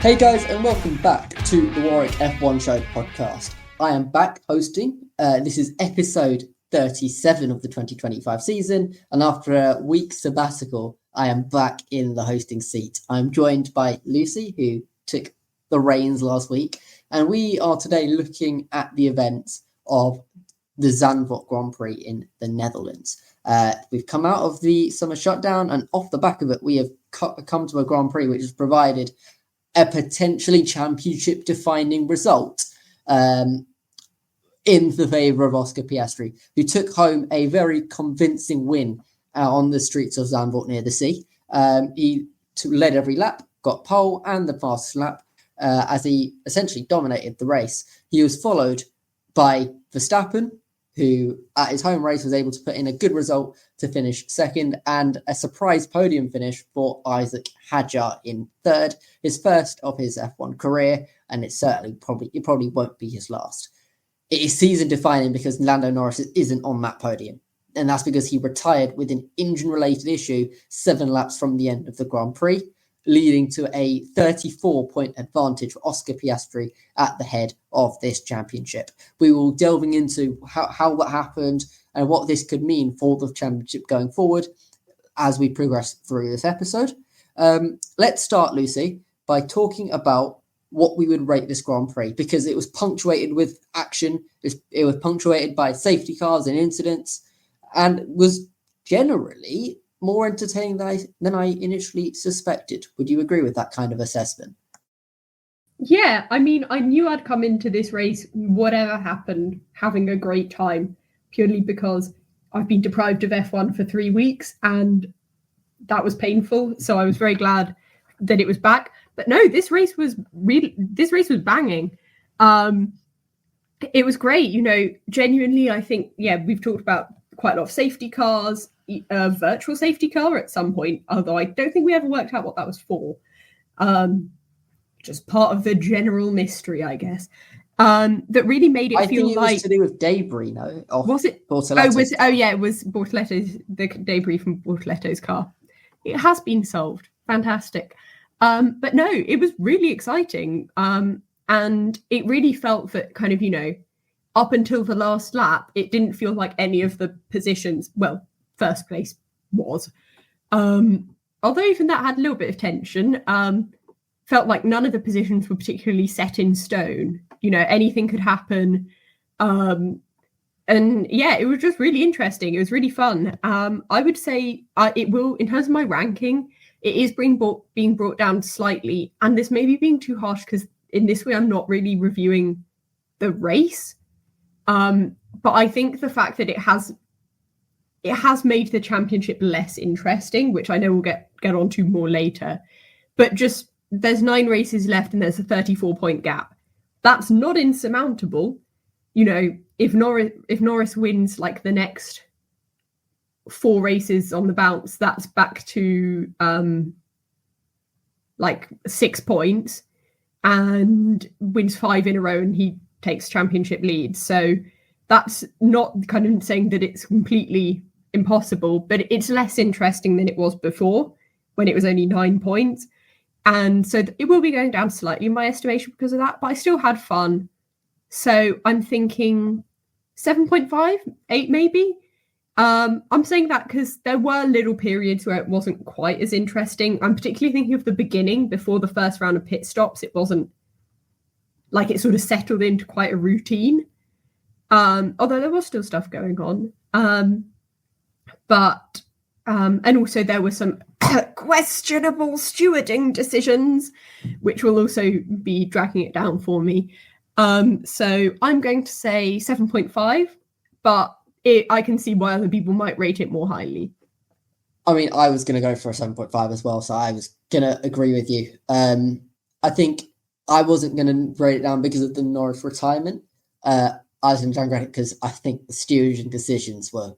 Hey guys, and welcome back to the Warwick F1 Show podcast. I am back hosting. This is episode 37 of the 2025 season, and after a week sabbatical, I am back in the hosting seat. I'm joined by Lucy, who took the reins last week, and we are today looking at the events of the Zandvoort Grand Prix in the Netherlands. We've come out of the summer shutdown, and off the back of it, we have come to a Grand Prix which has provided a potentially championship-defining result in the favour of Oscar Piastri, who took home a very convincing win on the streets of Zandvoort near the sea. He led every lap, got pole and the fastest lap as he essentially dominated the race. He was followed by Verstappen, who at his home race was able to put in a good result to finish second, and a surprise podium finish for Isack Hadjar in third, his first of his F1 career, and it probably won't be his last. It is season defining because Lando Norris isn't on that podium, and that's because he retired with an engine-related issue 7 laps from the end of the Grand Prix, leading to a 34-point advantage for Oscar Piastri at the head of this championship. We will delving into how that happened and what this could mean for the championship going forward as we progress through this episode. Let's start, Lucy, by talking about what we would rate this Grand Prix, because it was punctuated with action. It was punctuated by safety cars and incidents, and was generally more entertaining than I initially suspected. Would you agree with that kind of assessment? Yeah, I mean, I knew I'd come into this race, whatever happened, having a great time, purely because I've been deprived of F1 for 3 weeks, and that was painful. So I was very glad that it was back. But no, this race was banging. It was great, genuinely. I think, we've talked about quite a lot of safety cars, a virtual safety car at some point, although I don't think we ever worked out what that was for. Just part of the general mystery, I guess. That really made it feel like... I think it was to do with debris, no? Was it? It was Bortoletto's, the debris from Bortoletto's car. It has been solved. Fantastic. But no, it was really exciting. And it really felt that kind of, up until the last lap, it didn't feel like any of the positions, well, first place was. Although even that had a little bit of tension, felt like none of the positions were particularly set in stone. Anything could happen. And yeah, it was just really interesting. It was really fun. I would say it will, in terms of my ranking, it is being brought down slightly. And this may be being too harsh because in this way, I'm not really reviewing the race. But I think the fact that it has made the championship less interesting, which I know we'll get onto more later. But just there's 9 races left and there's a 34-point gap. That's not insurmountable. If Norris wins like the next 4 races on the bounce, that's back to like 6 points, and wins 5 in a row and he takes championship lead. So that's not kind of saying that it's completely impossible, but it's less interesting than it was before when it was only 9 points. And so it will be going down slightly in my estimation because of that, but I still had fun. So I'm thinking 7.5, 8 maybe. I'm saying that because there were little periods where it wasn't quite as interesting. I'm particularly thinking of the beginning before the first round of pit stops. It wasn't like it sort of settled into quite a routine. Although there was still stuff going on. But and also there were some questionable stewarding decisions, which will also be dragging it down for me. So I'm going to say 7.5, but I can see why other people might rate it more highly. I mean, I was going to go for a 7.5 as well, so I was going to agree with you. I think I wasn't going to rate it down because of the Norris retirement. I was going to downgrade it because I think the stewarding decisions were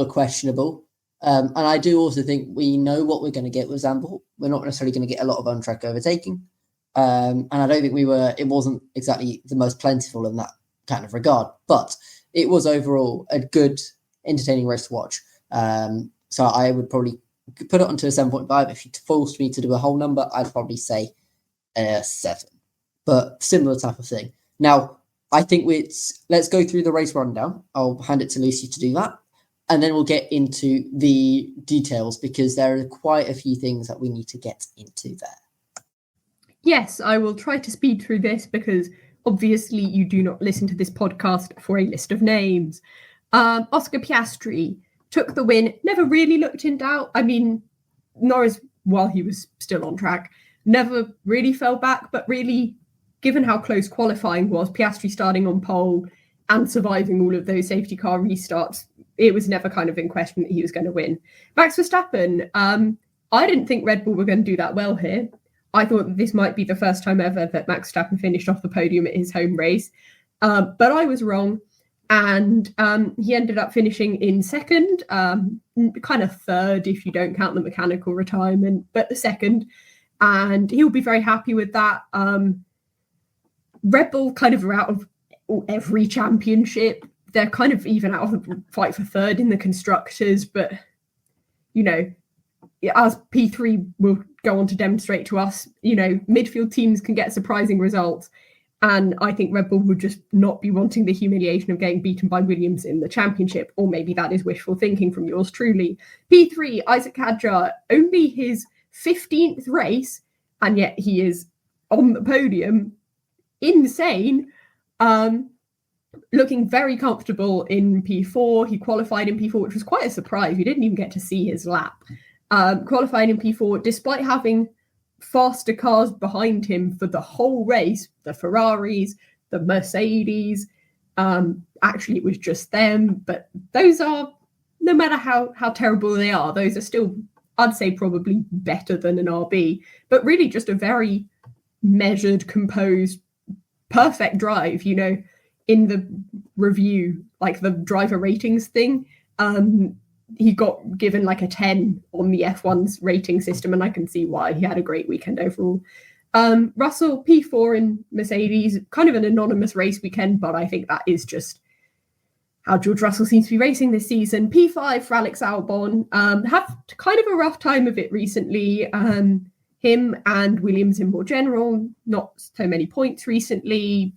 questionable. And I do also think we know what we're going to get with Zandvoort. We're not necessarily going to get a lot of on-track overtaking. And I don't think it wasn't exactly the most plentiful in that kind of regard, but it was overall a good, entertaining race to watch. So I would probably put it onto a 7.5. If you forced me to do a whole number, I'd probably say 7, but similar type of thing. Now, I think let's go through the race rundown. I'll hand it to Lucy to do that, and then we'll get into the details because there are quite a few things that we need to get into there. Yes, I will try to speed through this because obviously you do not listen to this podcast for a list of names. Oscar Piastri took the win, never really looked in doubt. I mean, Norris, while he was still on track, never really fell back, but really, given how close qualifying was, Piastri starting on pole and surviving all of those safety car restarts, it was never kind of in question that he was going to win. Max Verstappen, I didn't think Red Bull were going to do that well here. I thought that this might be the first time ever that Max Verstappen finished off the podium at his home race, but I was wrong. And he ended up finishing in second, kind of third if you don't count the mechanical retirement, but the second. And he'll be very happy with that. Red Bull kind of are out of every championship. They're kind of even out of the fight for third in the constructors. But, you know, as P3 will go on to demonstrate to us, you know, midfield teams can get surprising results. And I think Red Bull would just not be wanting the humiliation of getting beaten by Williams in the championship. Or maybe that is wishful thinking from yours truly. P3, Isack Hadjar, only his 15th race, and yet he is on the podium. Insane. Looking very comfortable in P4. He qualified in P4, which was quite a surprise. We didn't even get to see his lap. Qualified in P4, despite having faster cars behind him for the whole race, the Ferraris, the Mercedes. Actually, it was just them, but those are, no matter how terrible they are, those are still, I'd say, probably better than an RB, but really just a very measured, composed, perfect drive. You know, in the review, like the driver ratings thing, he got given like a 10 on the F1's rating system, and I can see why. He had a great weekend overall. Russell, P4 in Mercedes, kind of an anonymous race weekend, but I think that is just how George Russell seems to be racing this season. P5 for Alex Albon, have kind of a rough time of it recently. Him and Williams in more general, not so many points recently,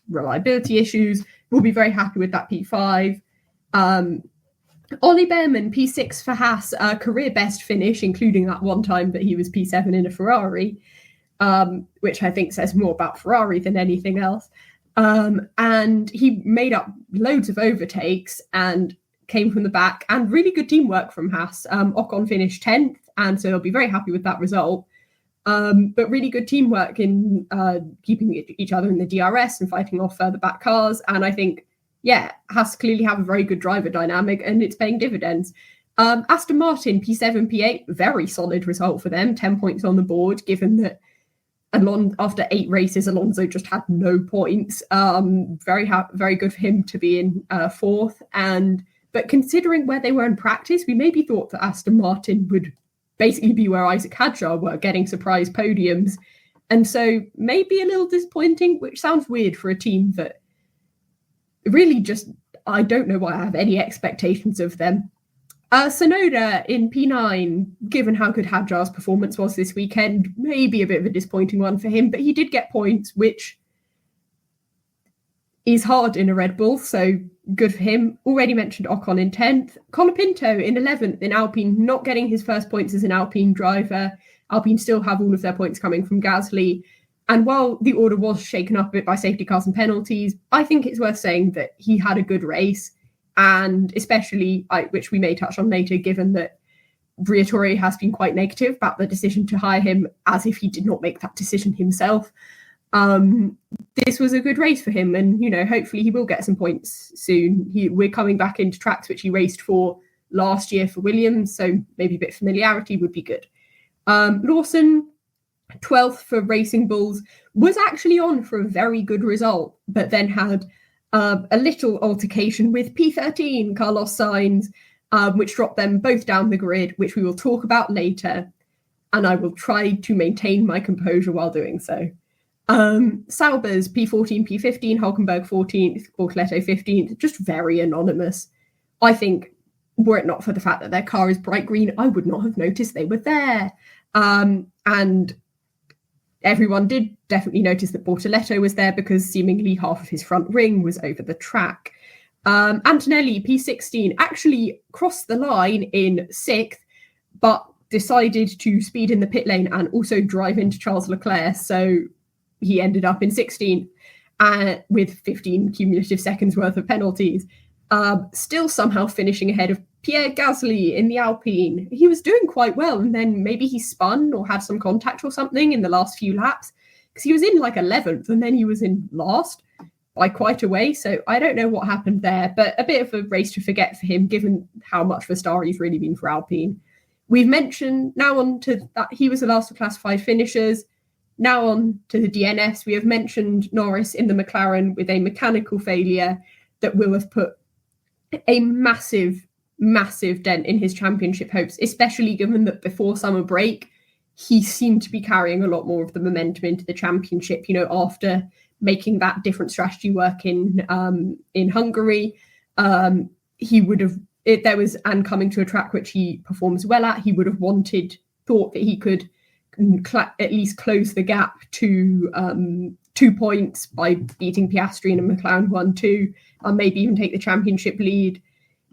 reliability issues. We'll be very happy with that P5. Ollie Behrman, P6 for Haas, career best finish, including that one time that he was P7 in a Ferrari, which I think says more about Ferrari than anything else. And he made up loads of overtakes and came from the back, and really good teamwork from Haas. Ocon finished 10th, and so they'll be very happy with that result. But really good teamwork in keeping each other in the DRS and fighting off further back cars. And I think, yeah, Haas clearly have a very good driver dynamic, and it's paying dividends. Aston Martin, P7, P8, very solid result for them, 10 points on the board, given that after 8 races, Alonso just had no points. Very good for him to be in 4th. But considering where they were in practice, we maybe thought that Aston Martin would basically be where Isack Hadjar were, getting surprise podiums. And so maybe a little disappointing, which sounds weird for a team that really just, I don't know why I have any expectations of them. Sonoda in P9, given how good Hadjar's performance was this weekend, maybe a bit of a disappointing one for him, but he did get points, which is hard in a Red Bull, so good for him. Already mentioned Ocon in 10th. Colapinto in 11th in Alpine, not getting his first points as an Alpine driver. Alpine still have all of their points coming from Gasly. And while the order was shaken up a bit by safety cars and penalties, I think it's worth saying that he had a good race. And especially, which we may touch on later, given that Briatore has been quite negative about the decision to hire him, as if he did not make that decision himself. This was a good race for him, and, you know, hopefully he will get some points soon. We're coming back into tracks which he raced for last year for Williams, so maybe a bit of familiarity would be good. Lawson, 12th for Racing Bulls, was actually on for a very good result, but then had a little altercation with P13, Carlos Sainz, which dropped them both down the grid, which we will talk about later, and I will try to maintain my composure while doing so. Saubers, P14, P15, Hulkenberg 14th, Bortoleto 15th, just very anonymous. I think, were it not for the fact that their car is bright green, I would not have noticed they were there. And everyone did definitely notice that Bortoleto was there because seemingly half of his front ring was over the track. Antonelli, P16, actually crossed the line in 6th, but decided to speed in the pit lane and also drive into Charles Leclerc. So he ended up in 16th with 15 cumulative seconds worth of penalties. Still somehow finishing ahead of Pierre Gasly in the Alpine. He was doing quite well, and then maybe he spun or had some contact or something in the last few laps, because he was in like 11th and then he was in last by quite a way. So I don't know what happened there, but a bit of a race to forget for him, given how much Vastari's really been for Alpine. We've mentioned now on to that he was the last of classified finishers. Now on to the DNFs. We have mentioned Norris in the McLaren with a mechanical failure that will have put a massive dent in his championship hopes, especially given that before summer break, he seemed to be carrying a lot more of the momentum into the championship, after making that different strategy work in Hungary. He would have, there was, and coming to a track which he performs well at, he would have thought that he could at least close the gap to 2 points by beating Piastri in a McLaren 1-2, and maybe even take the championship lead.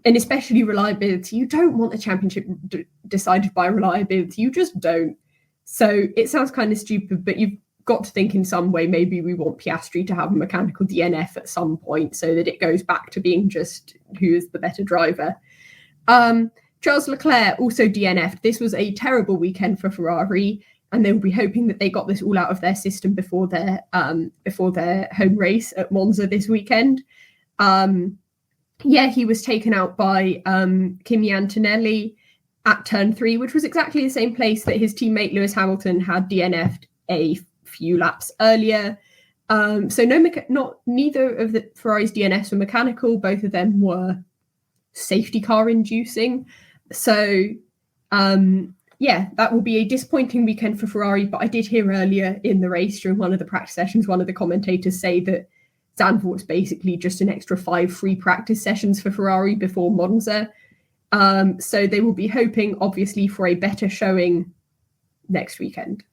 And especially reliability. You don't want a championship decided by reliability. You just don't. So it sounds kind of stupid, but you've got to think in some way maybe we want Piastri to have a mechanical DNF at some point so that it goes back to being just who is the better driver. Charles Leclerc also DNF'd. This was a terrible weekend for Ferrari, and they will be hoping that they got this all out of their system before their home race at Monza this weekend. He was taken out by Kimi Antonelli at turn 3, which was exactly the same place that his teammate Lewis Hamilton had DNF'd a few laps earlier. So neither of the Ferrari's DNFs were mechanical. Both of them were safety car inducing. So that will be a disappointing weekend for Ferrari. But I did hear earlier in the race during one of the practice sessions, one of the commentators say that Zandvoort's basically just an extra 5 free practice sessions for Ferrari before Monza. So they will be hoping, obviously, for a better showing next weekend.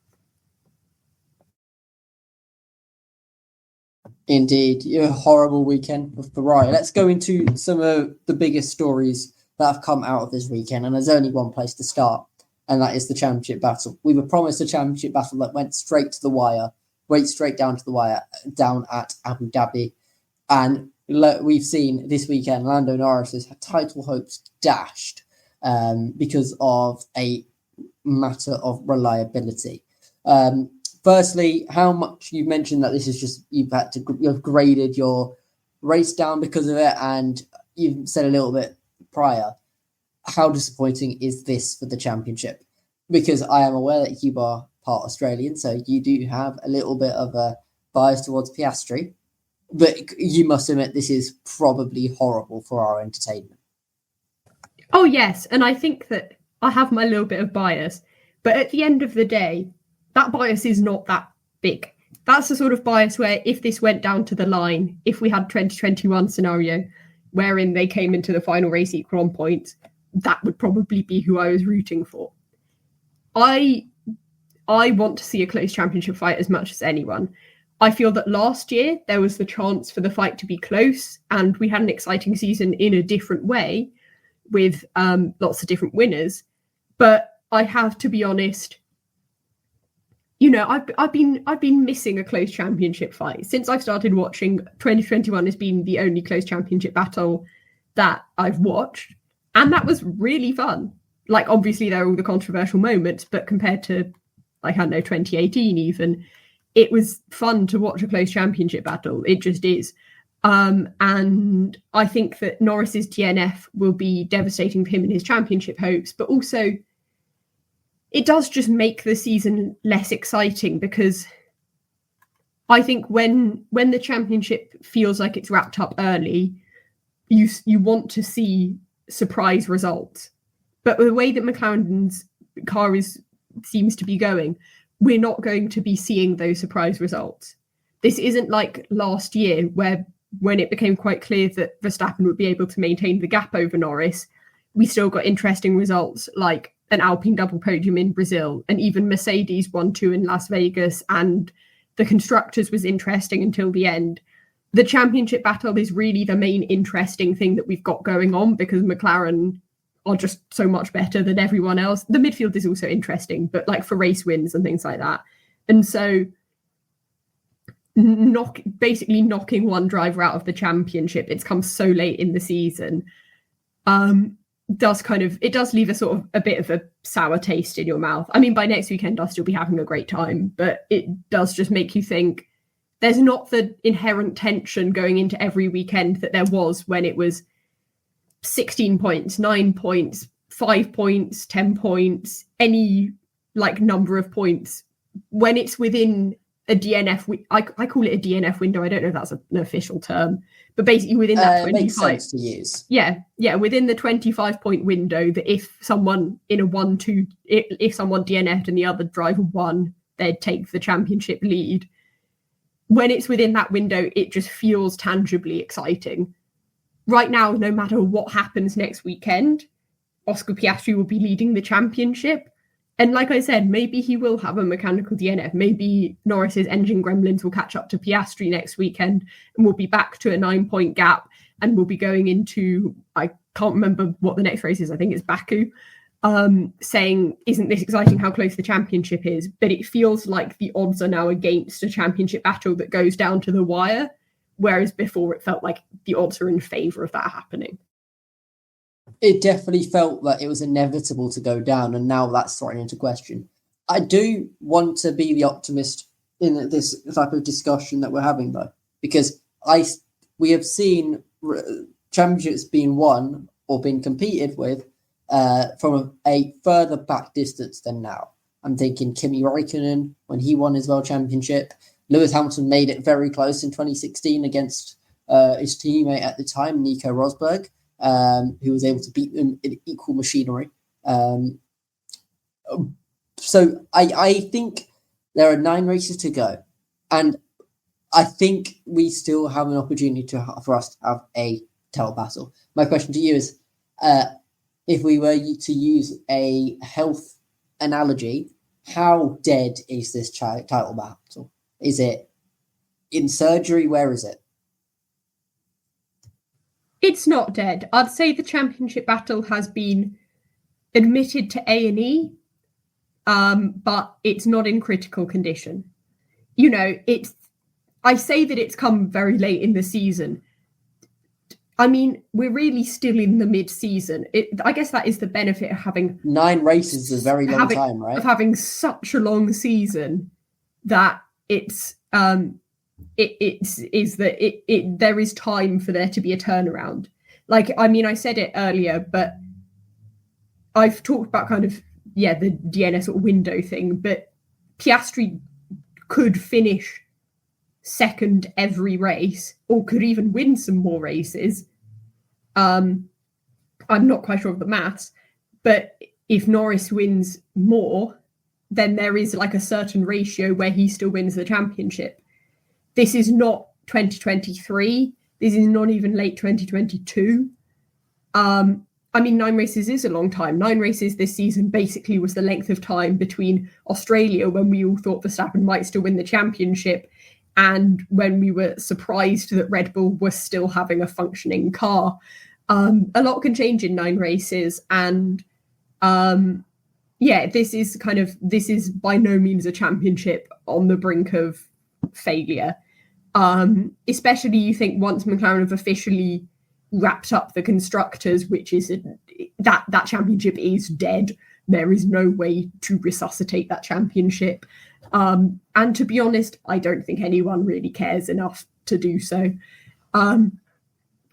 Indeed, a horrible weekend for Ferrari. Let's go into some of the biggest stories that have come out of this weekend, and there's only one place to start, and that is the championship battle. We were promised a championship battle that went straight to the wire, straight down to the wire, down at Abu Dhabi. And we've seen this weekend Lando Norris's title hopes dashed because of a matter of reliability. Firstly, how much you mentioned that this is just you've graded your race down because of it, and you've said a little bit prior. How disappointing is this for the championship? Because I am aware that you are part Australian, so you do have a little bit of a bias towards Piastri, but you must admit this is probably horrible for our entertainment. Oh yes, and I think that I have my little bit of bias, but at the end of the day, that bias is not that big. That's the sort of bias where if this went down to the line, if we had 2021 scenario wherein they came into the final race equal on points, that would probably be who I was rooting for. I want to see a close championship fight as much as anyone. I feel that last year there was the chance for the fight to be close, and we had an exciting season in a different way with lots of different winners. But I have to be honest, I've been missing a close championship fight since I've started watching. 2021 has been the only close championship battle that I've watched, and that was really fun. Like, obviously there are all the controversial moments, but compared to 2018 even, it was fun to watch a close championship battle. It just is. And I think that Norris's DNF will be devastating for him and his championship hopes, but also it does just make the season less exciting, because I think when the championship feels like it's wrapped up early, you want to see surprise results. But the way that McLaren's car seems to be going, we're not going to be seeing those surprise results. This isn't like last year when it became quite clear that Verstappen would be able to maintain the gap over Norris, we still got interesting results like an Alpine double podium in Brazil, and even Mercedes won 2 in Las Vegas, and the constructors was interesting until the end. The championship battle is really the main interesting thing that we've got going on, because McLaren are just so much better than everyone else. The midfield is also interesting, but like for race wins and things like that. And so basically knocking one driver out of the championship, it's come so late in the season, does leave a sort of a bit of a sour taste in your mouth. I mean, by next weekend I'll still be having a great time, but it does just make you think there's not the inherent tension going into every weekend that there was when it was 16 points, 9 points, 5 points, 10 points, any like number of points. When it's within a DNF, I call it a DNF window. I don't know if that's an official term, but basically within that 25, makes sense to use. Yeah, within the 25-point window, that if someone in a 1-2, if someone DNF'd and the other driver won, they'd take the championship lead. When it's within that window, it just feels tangibly exciting. Right now, no matter what happens next weekend, Oscar Piastri will be leading the championship. And like I said, maybe he will have a mechanical DNF. Maybe Norris's engine gremlins will catch up to Piastri next weekend and we'll be back to a 9-point gap, and we'll be going into, I can't remember what the next race is, I think it's Baku, saying, isn't this exciting how close the championship is? But it feels like the odds are now against a championship battle that goes down to the wire, whereas before it felt like the odds are in favour of that happening. It definitely felt that it was inevitable to go down, and now that's thrown into question. I do want to be the optimist in this type of discussion that we're having, though, because we have seen championships being won or being competed with from a further back distance than now. I'm thinking Kimi Räikkönen when he won his World Championship. Lewis Hamilton made it very close in 2016 against his teammate at the time, Nico Rosberg, who was able to beat them in equal machinery. So I think there are 9 races to go, and I think we still have an opportunity for us to have a title battle. My question to you is, if we were to use a health analogy, how dead is this title battle? Is it in surgery? Where is it? It's not dead. I'd say the championship battle has been admitted to A&E, but it's not in critical condition. You know, I say that it's come very late in the season. I mean, we're really still in the mid-season. I guess that is the benefit of having 9 races is a very long time, right? Of having such a long season, that there is time for there to be a turnaround. Like, I mean, I said it earlier, but I've talked about kind of, the DNS sort of window thing, but Piastri could finish second every race, or could even win some more races. I'm not quite sure of the maths, but if Norris wins more, then there is like a certain ratio where he still wins the championship. This is not 2023. This is not even late 2022. I mean, 9 races is a long time. 9 races this season basically was the length of time between Australia, when we all thought Verstappen might still win the championship, and when we were surprised that Red Bull was still having a functioning car. A lot can change in 9 races. And this is by no means a championship on the brink of failure. Especially, you think, once McLaren have officially wrapped up the constructors, which is that championship is dead. There is no way to resuscitate that championship. And to be honest, I don't think anyone really cares enough to do so.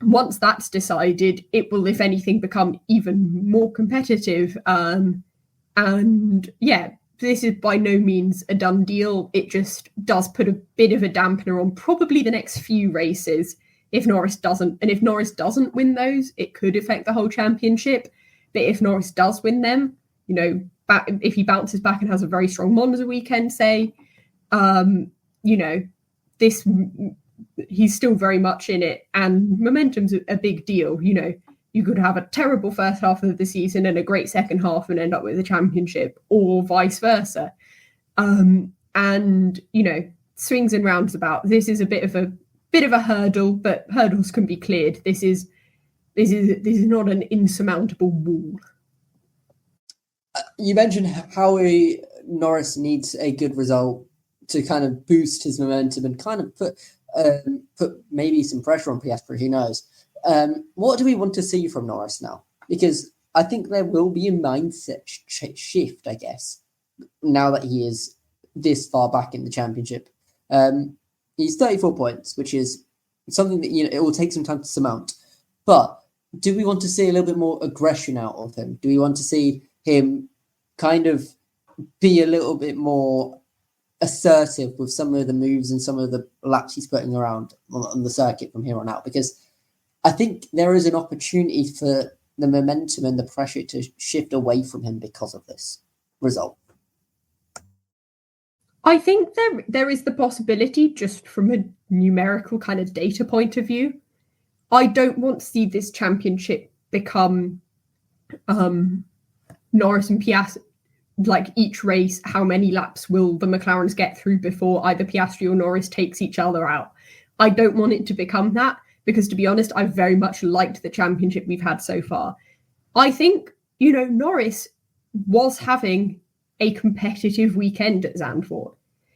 Once that's decided, it will, if anything, become even more competitive. This is by no means a done deal. It just does put a bit of a dampener on probably the next few races if Norris doesn't. And if Norris doesn't win those, it could affect the whole championship. But if Norris does win them, if he bounces back and has a very strong Monza weekend, say, he's still very much in it, and momentum's a big deal. you could have a terrible first half of the season and a great second half and end up with a championship, or vice versa. And swings and roundabouts. This is a bit of a hurdle, but hurdles can be cleared. This is not an insurmountable wall. You mentioned how Norris needs a good result to kind of boost his momentum and kind of put maybe some pressure on Piastri. Who knows? What do we want to see from Norris now? Because I think there will be a mindset shift, I guess, now that he is this far back in the championship. He's 34 points, which is something that it will take some time to surmount. But do we want to see a little bit more aggression out of him? Do we want to see him kind of be a little bit more assertive with some of the moves and some of the laps he's putting around on the circuit from here on out? Because I think there is an opportunity for the momentum and the pressure to shift away from him because of this result. I think there is the possibility, just from a numerical kind of data point of view. I don't want to see this championship become Norris and Piastri, like each race, how many laps will the McLarens get through before either Piastri or Norris takes each other out. I don't want it to become that, because to be honest, I very much liked the championship we've had so far. I think, Norris was having a competitive weekend at Zandvoort.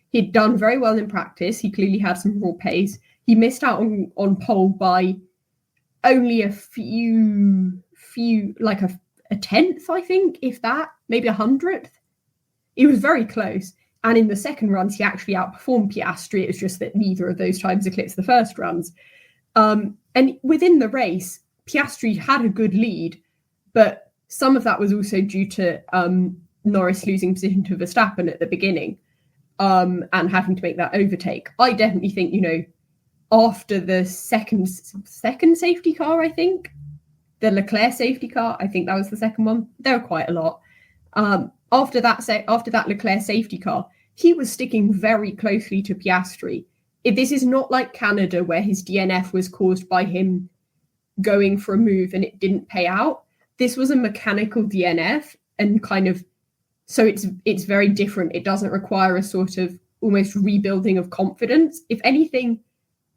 He'd done very well in practice. He clearly had some raw pace. He missed out on pole by only a few, like a tenth, I think, if that, maybe 100th. It was very close. And in the second runs, he actually outperformed Piastri. It was just that neither of those times eclipsed the first runs. And within the race, Piastri had a good lead, but some of that was also due to Norris losing position to Verstappen at the beginning and having to make that overtake. I definitely think, after the second safety car, I think, the Leclerc safety car, I think that was the second one. There were quite a lot. After that Leclerc safety car, he was sticking very closely to Piastri. This is not like Canada, where his DNF was caused by him going for a move and it didn't pay out. This was a mechanical DNF, and kind of, so it's very different. It doesn't require a sort of almost rebuilding of confidence. If anything,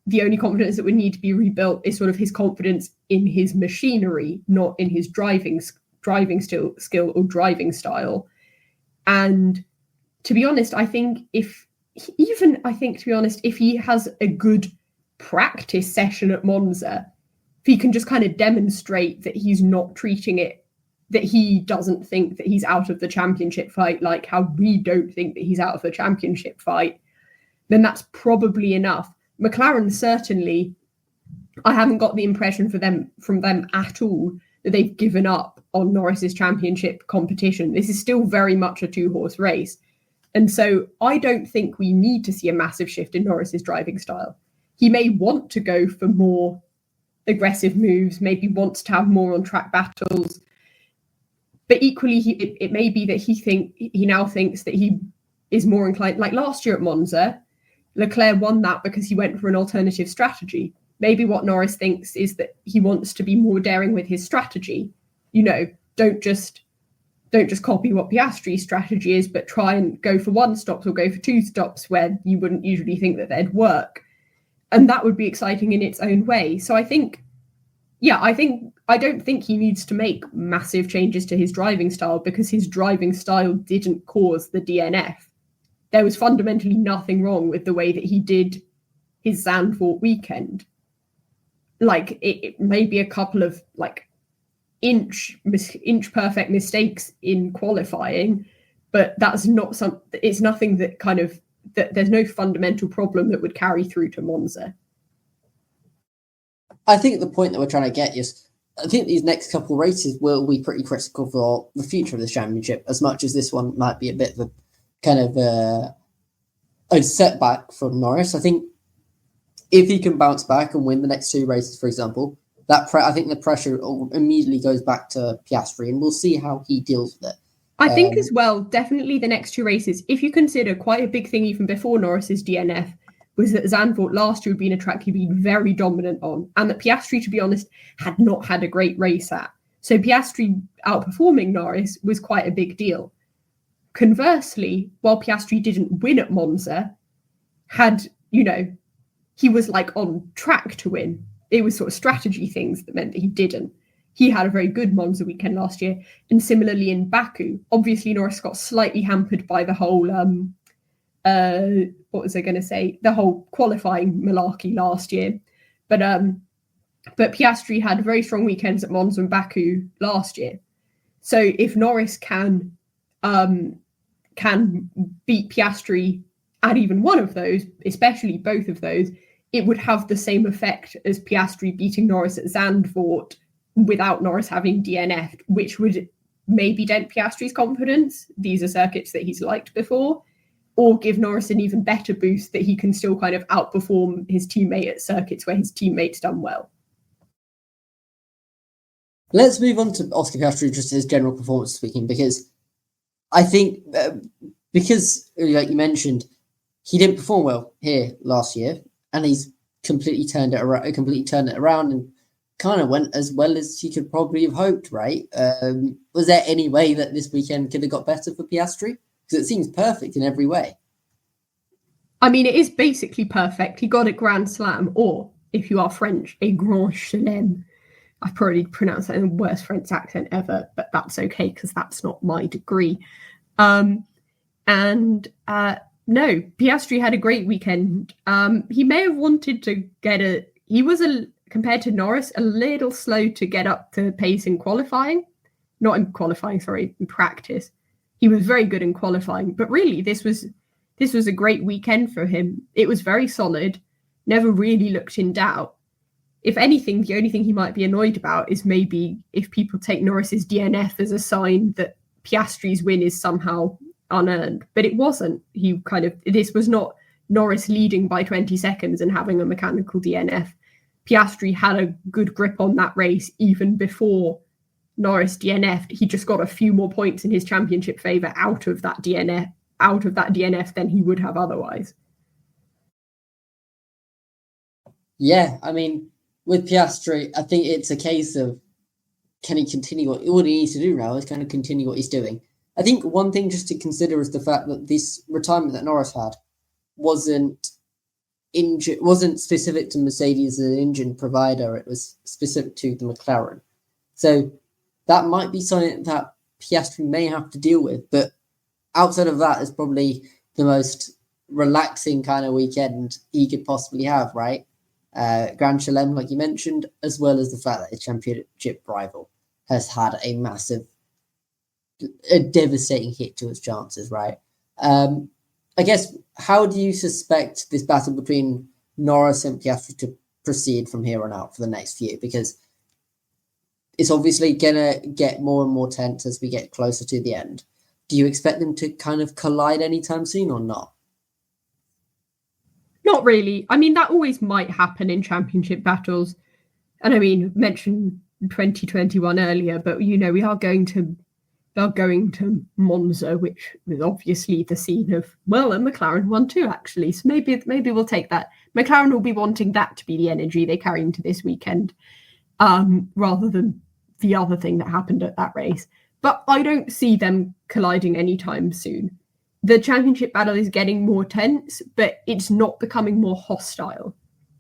the only confidence that would need to be rebuilt is sort of his confidence in his machinery, not in his driving skill or driving style. And to be honest, if he has a good practice session at Monza, if he can just kind of demonstrate that he's not treating it, that he doesn't think that he's out of the championship fight, like how we don't think that he's out of the championship fight, then that's probably enough. McLaren, certainly, I haven't got the impression from them at all that they've given up on Norris's championship competition. This is still very much a two-horse race. And so I don't think we need to see a massive shift in Norris's driving style. He may want to go for more aggressive moves, maybe wants to have more on-track battles. But equally, it may be that he now thinks that he is more inclined, like last year at Monza, Leclerc won that because he went for an alternative strategy. Maybe what Norris thinks is that he wants to be more daring with his strategy. Don't just copy what Piastri's strategy is, but try and go for one stops or go for two stops where you wouldn't usually think that they'd work. And that would be exciting in its own way. So I don't think he needs to make massive changes to his driving style, because his driving style didn't cause the DNF. There was fundamentally nothing wrong with the way that he did his Zandvoort weekend. Like, it may be a couple of inch perfect mistakes in qualifying, but that's not it's nothing that kind of, that there's no fundamental problem that would carry through to Monza. I think the point that we're trying to get is, I think these next couple of races will be pretty critical for the future of the championship, as much as this one might be a bit of a kind of a setback from Norris. I think if he can bounce back and win the next two races, for example, I think the pressure immediately goes back to Piastri, and we'll see how he deals with it. I think as well, definitely the next two races, if you consider quite a big thing even before Norris's DNF, was that Zandvoort last year had been a track he'd been very dominant on, and that Piastri, to be honest, had not had a great race at. So Piastri outperforming Norris was quite a big deal. Conversely, while Piastri didn't win at Monza, he was like on track to win. It was sort of strategy things that meant that he didn't. He had a very good Monza weekend last year. And similarly in Baku, obviously Norris got slightly hampered by the whole, the whole qualifying malarkey last year. But Piastri had very strong weekends at Monza and Baku last year. So if Norris can beat Piastri at even one of those, especially both of those, it would have the same effect as Piastri beating Norris at Zandvoort without Norris having DNF'd, which would maybe dent Piastri's confidence. These are circuits that he's liked before, or give Norris an even better boost that he can still kind of outperform his teammate at circuits where his teammate's done well. Let's move on to Oscar Piastri, just his general performance speaking, because I think, because like you mentioned, he didn't perform well here last year, and he's completely turned it around and kind of went as well as he could probably have hoped, right? Was there any way that this weekend could have got better for Piastri? Because it seems perfect in every way. I mean, it is basically perfect. He got a Grand Slam, or if you are French, a Grand Chelem. I probably pronounced that in the worst French accent ever, but that's okay because that's not my degree. No, Piastri had a great weekend. He may have wanted to get compared to Norris, a little slow to get up to pace in qualifying. Not in qualifying, sorry, in practice. He was very good in qualifying, but really this was a great weekend for him. It was very solid, never really looked in doubt. If anything, the only thing he might be annoyed about is maybe if people take Norris's DNF as a sign that Piastri's win is somehow unearned, but it wasn't. This was not Norris leading by 20 seconds and having a mechanical DNF. Piastri had a good grip on that race even before Norris DNF'd. He just got a few more points in his championship favour out of that DNF than he would have otherwise. Yeah, I mean, with Piastri, I think it's a case of can he continue what he needs to do now is kind of continue what he's doing. I think one thing just to consider is the fact that this retirement that Norris had wasn't specific to Mercedes as an engine provider. It was specific to the McLaren. So that might be something that Piastri may have to deal with. But outside of that, it's probably the most relaxing kind of weekend he could possibly have, right? Grand Chelem, like you mentioned, as well as the fact that his championship rival has had a devastating hit to his chances, right? I guess, how do you suspect this battle between Norris and Piastri to proceed from here on out for the next few? Because it's obviously going to get more and more tense as we get closer to the end. Do you expect them to kind of collide anytime soon or not? Not really. I mean, that always might happen in championship battles. And I mean, mentioned 2021 earlier, but, we are going to Monza, which was obviously the scene of, well, and McLaren won too, actually. So maybe we'll take that. McLaren will be wanting that to be the energy they carry into this weekend, rather than the other thing that happened at that race. But I don't see them colliding anytime soon. The championship battle is getting more tense, but it's not becoming more hostile.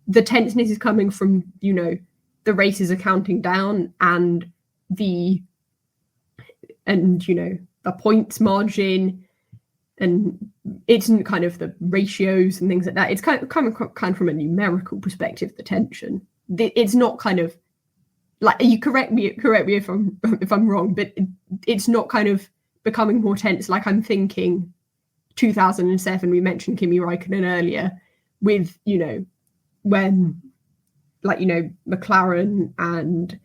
The tenseness is coming from, the races are counting down and the points margin, and it's kind of the ratios and things like that. It's kind of from a numerical perspective, the tension. It's not kind of like, you correct me if I'm wrong, but it's not kind of becoming more tense. Like, I'm thinking 2007, we mentioned Kimi Räikkönen earlier, with, when McLaren and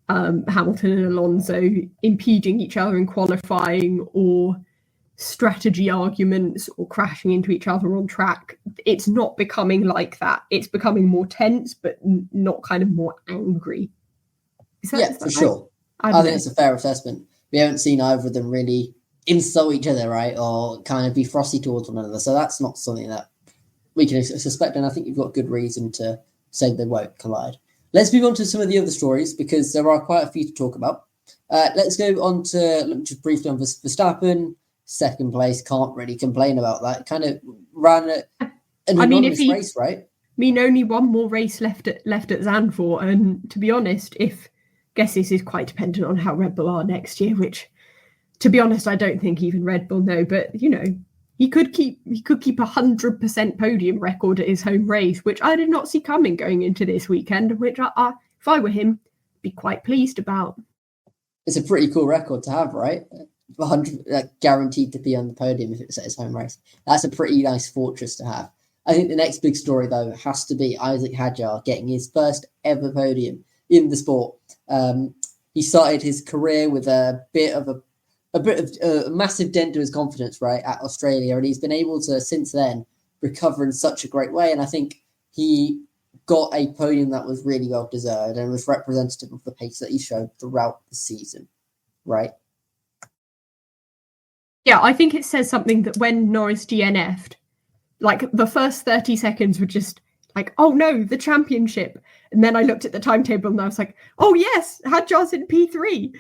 Hamilton and Alonso impeding each other in qualifying, or strategy arguments, or crashing into each other on track. It's not becoming like that. It's becoming more tense, but not kind of more angry. For sure. I think it's a fair assessment. We haven't seen either of them really insult each other, right, or kind of be frosty towards one another. So that's not something that we can suspect, and I think you've got good reason to say they won't collide. Let's move on to some of the other stories because there are quite a few to talk about. Let's go on to just briefly on Verstappen. Second place, can't really complain about that. Kind of ran an anonymous race, right? I mean, only one more race left at Zandvoort, and to be honest, guess this is quite dependent on how Red Bull are next year, which, to be honest, I don't think even Red Bull know. But he could keep 100% podium record at his home race, which I did not see coming going into this weekend. Which if I were him, be quite pleased about. It's a pretty cool record to have, right? 100 guaranteed to be on the podium if it's at his home race. That's a pretty nice fortress to have. I think the next big story though has to be Isack Hadjar getting his first ever podium in the sport. He started his career with a bit of a massive dent to his confidence, right, at Australia, and he's been able to since then recover in such a great way. And I think he got a podium that was really well deserved and was representative of the pace that he showed throughout the season, right? Yeah, I think it says something that when Norris DNF'd, like the first 30 seconds were just like, oh no, the championship. And then I looked at the timetable and I was like, oh yes, Hadjar's in P3.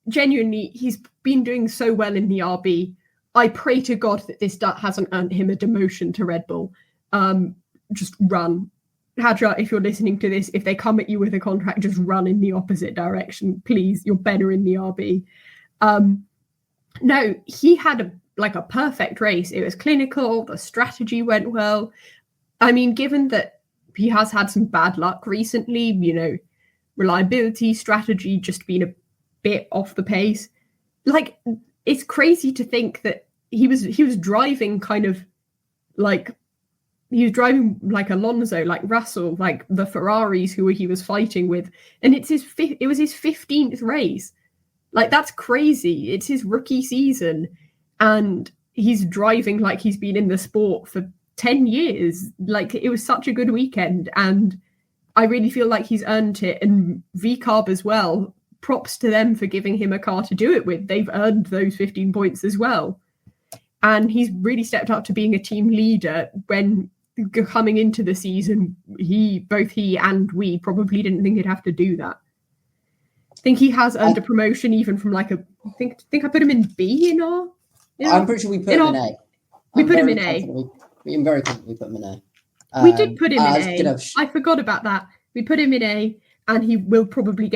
Genuinely, he's been doing so well in the RB. I pray to God that this hasn't earned him a demotion to Red Bull. Just run. Hadjar, if you're listening to this, if they come at you with a contract, just run in the opposite direction, please. You're better in the RB. No, he had a perfect race. It was clinical. The strategy went well. I mean, given that he has had some bad luck recently, reliability, strategy just been a bit off the pace. Like, it's crazy to think that he was driving like Alonso, like Russell, like the Ferraris who he was fighting with, and it was his 15th race. Like, that's crazy. It's his rookie season, and he's driving like he's been in the sport for 10 years. Like, it was such a good weekend, and I really feel like he's earned it. And VCarb as well, props to them for giving him a car to do it with. They've earned those 15 points as well. And he's really stepped up to being a team leader when coming into the season, both he and we probably didn't think he'd have to do that. I think he has earned a promotion even from I think I put him in B in our... I'm pretty sure we put him in A. We put him in A. I'm very confident we put him in A. We did put him in A. I forgot about that. We put him in A, and he will probably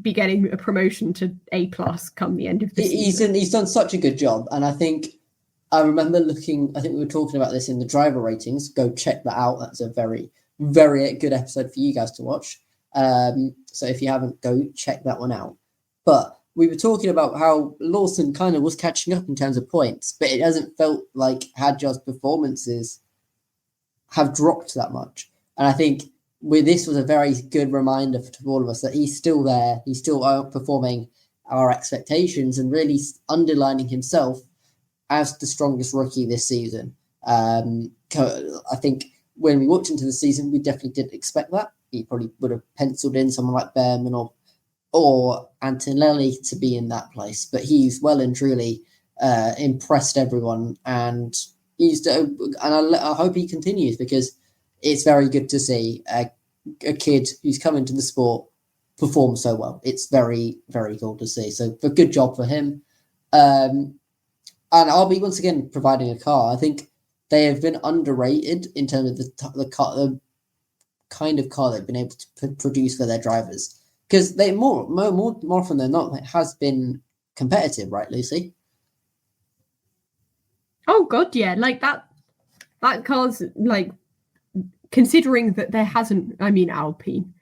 be getting a promotion to A+ come the end of the season. He's done such a good job, and I think I remember looking. I think we were talking about this in the driver ratings. Go check that out. That's a very, very good episode for you guys to watch. So if you haven't, go check that one out. But we were talking about how Lawson kind of was catching up in terms of points, but it hasn't felt like Hadjar's performances have dropped that much. And I think this was a very good reminder to all of us that he's still there. He's still outperforming our expectations and really underlining himself as the strongest rookie this season. I think when we walked into the season, we definitely didn't expect that. He probably would have penciled in someone like Behrman or Antonelli to be in that place. But he's well and truly impressed everyone, and I hope he continues, because it's very good to see a kid who's come into the sport perform so well. It's very, very cool to see. So a good job for him. And I'll be once again providing a car. I think they have been underrated in terms of the kind of car they've been able to produce for their drivers, because they more often than not, it has been competitive, right, Lucy? Oh God, yeah, like that car's like, considering that there hasn't, I mean, Alpine,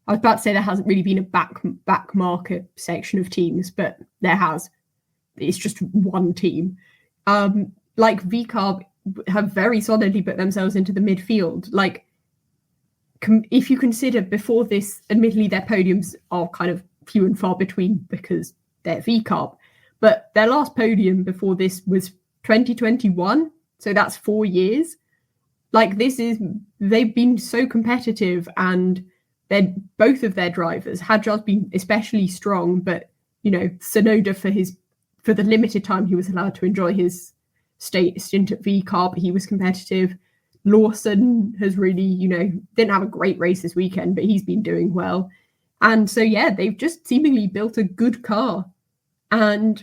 I was about to say there hasn't really been a back market section of teams, but there has. It's just one team. Like VCarb have very solidly put themselves into the midfield. Like, if you consider before this, admittedly their podiums are kind of few and far between because they're VCarb, but their last podium before this was 2021, so that's 4 years. Like, they've been so competitive, and they're both of their drivers. Hadjar's been especially strong, but Tsunoda for the limited time he was allowed to enjoy his stint at VCarb, he was competitive. Lawson has really, didn't have a great race this weekend, but he's been doing well. And so, yeah, they've just seemingly built a good car. And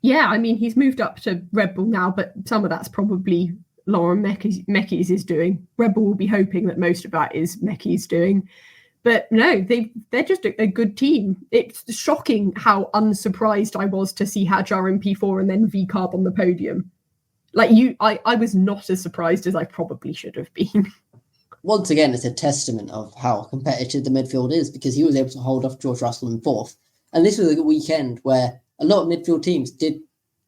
yeah, I mean, he's moved up to Red Bull now, but some of that's probably Lauren Mecky's is doing. Red Bull will be hoping that most of that is Mecky's doing. But no, they're just a good team. It's shocking how unsurprised I was to see Hadjar in P4 and then V-Carb on the podium. I was not as surprised as I probably should have been. Once again, it's a testament of how competitive the midfield is, because he was able to hold off George Russell in fourth. And this was a weekend where a lot of midfield teams did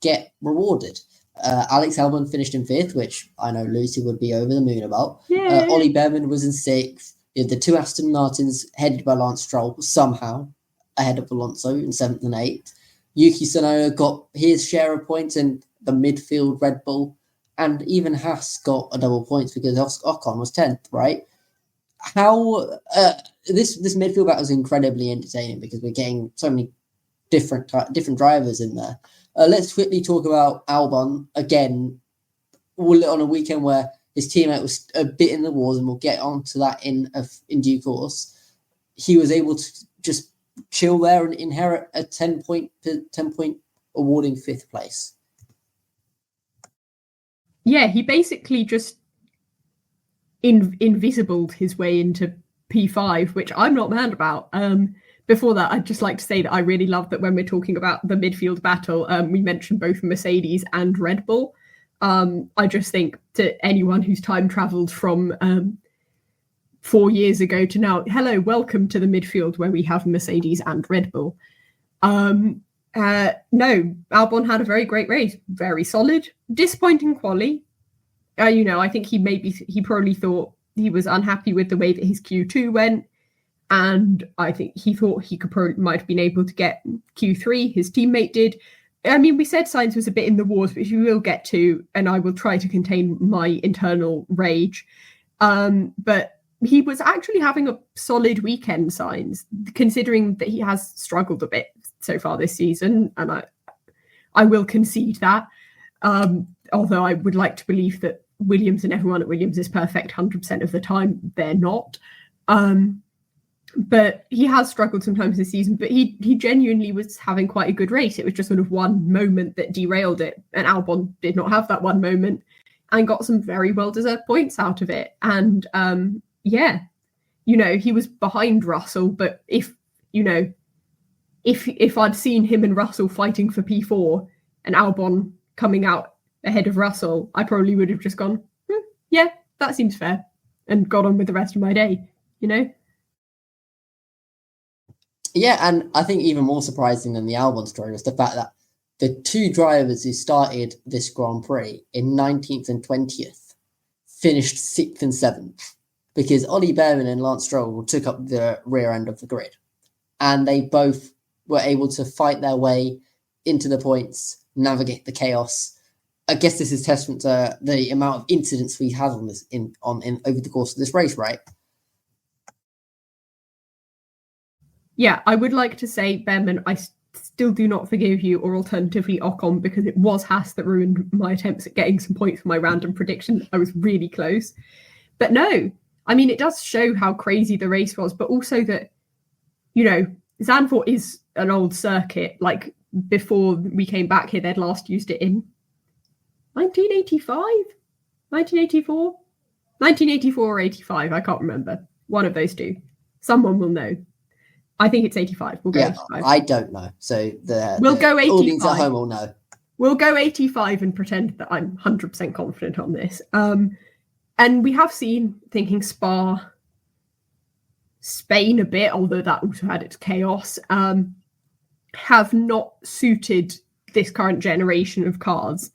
get rewarded. Alex Albon finished in fifth, which I know Lucy would be over the moon about. Ollie Behrman was in sixth. The two Aston Martins, headed by Lance Stroll, somehow ahead of Alonso in seventh and eighth. Yuki Tsunoda got his share of points in the midfield Red Bull, and even Haas got a double points because Ocon was 10th, right? How this midfield battle is incredibly entertaining because we're getting so many different drivers in there. Let's quickly talk about Albon again on a weekend where his teammate was a bit in the wars, and we'll get onto that in due course. He was able to just chill there and inherit a 10-point awarding fifth place. Yeah, he basically just invisibled his way into P5, which I'm not mad about. Before that, I'd just like to say that I really love that when we're talking about the midfield battle, we mentioned both Mercedes and Red Bull. I just think to anyone who's time travelled from 4 years ago to now, hello, welcome to the midfield where we have Mercedes and Red Bull. No, Albon had a very great race, very solid, disappointing quali. I think he probably thought he was unhappy with the way that his Q2 went, and I think he thought he might have been able to get Q3. His teammate did. I mean, we said Sainz was a bit in the wars, which we will get to, and I will try to contain my internal rage. But he was actually having a solid weekend, Sainz, considering that he has struggled a bit so far this season, and I will concede that. Although I would like to believe that Williams and everyone at Williams is perfect 100% of the time, they're not. But he has struggled sometimes this season, but he genuinely was having quite a good race. It was just sort of one moment that derailed it, and Albon did not have that one moment and got some very well-deserved points out of it. And he was behind Russell, but if I'd seen him and Russell fighting for P4 and Albon coming out ahead of Russell, I probably would have just gone, yeah, that seems fair, and got on with the rest of my day, Yeah, and I think even more surprising than the Albon story was the fact that the two drivers who started this Grand Prix in 19th and 20th finished 6th and 7th, because Ollie Behrman and Lance Stroll took up the rear end of the grid, and they both were able to fight their way into the points, navigate the chaos. I guess this is testament to the amount of incidents we had on this in over the course of this race, right? Yeah, I would like to say, Behrman, I still do not forgive you, or alternatively Ocon, because it was Haas that ruined my attempts at getting some points for my random prediction. I was really close. But no, I mean, it does show how crazy the race was, but also that, Zandvoort is an old circuit. Like, before we came back here, they'd last used it in 1985? 1984? 1984 or 85, I can't remember. One of those two. Someone will know. I think it's 85. We'll go 85. I don't know. So we'll go 85. Audience at home will know. We'll go 85 and pretend that I'm 100% confident on this. And we have seen, thinking Spa, Spain a bit, although that also had its chaos, have not suited this current generation of cars.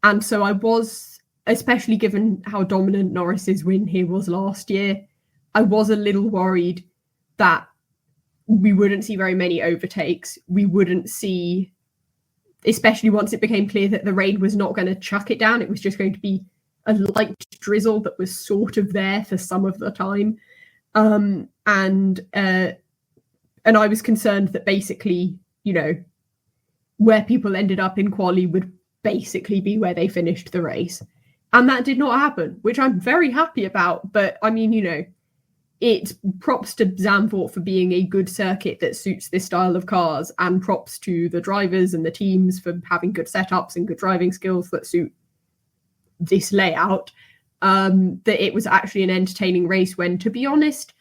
And so I was, especially given how dominant Norris's win here was last year, I was a little worried that we wouldn't see very many overtakes. We wouldn't see, especially once it became clear that the rain was not going to chuck it down. It was just going to be a light drizzle that was sort of there for some of the time. And I was concerned that basically, where people ended up in quali would basically be where they finished the race. And that did not happen, which I'm very happy about. But I mean, it's props to Zandvoort for being a good circuit that suits this style of cars, and props to the drivers and the teams for having good setups and good driving skills that suit this layout. That it was actually an entertaining race when, to be honest,